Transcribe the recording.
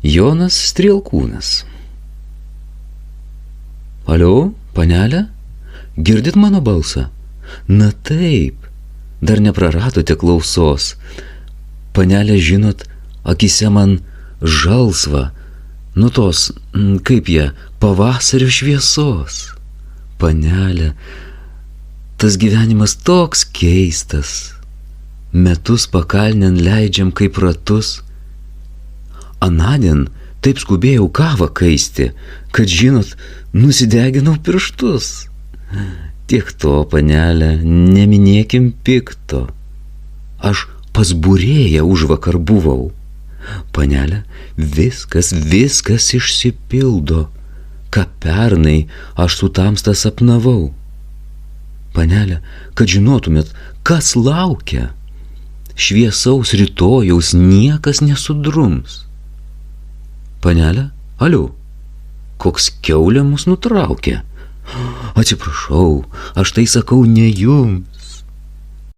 Jonas Strielkūnas. Alio, panelė, girdit mano balsą? Na taip, dar nepraradote klausos. Panelė, žinot, akise man žalsva, nu tos, kaip jie, pavasario šviesos. Panelė, tas gyvenimas toks keistas. Metus pakalnėn leidžiam kaip ratus. Anadien taip skubėjau kavą kaisti, kad, žinot, nusideginau pirštus. Tiek to, panelė, neminėkim pikto. Aš pas būrėją užvakar buvau. Panelė, viskas išsipildo, ką pernai aš su tamsta sapnavau. Panelė, kad žinotumėt, kas laukia. Šviesaus rytojaus niekas nesudrums. Panelė, alio, koks kiaulė mus nutraukė. Atsiprašau, aš tai sakau ne jums.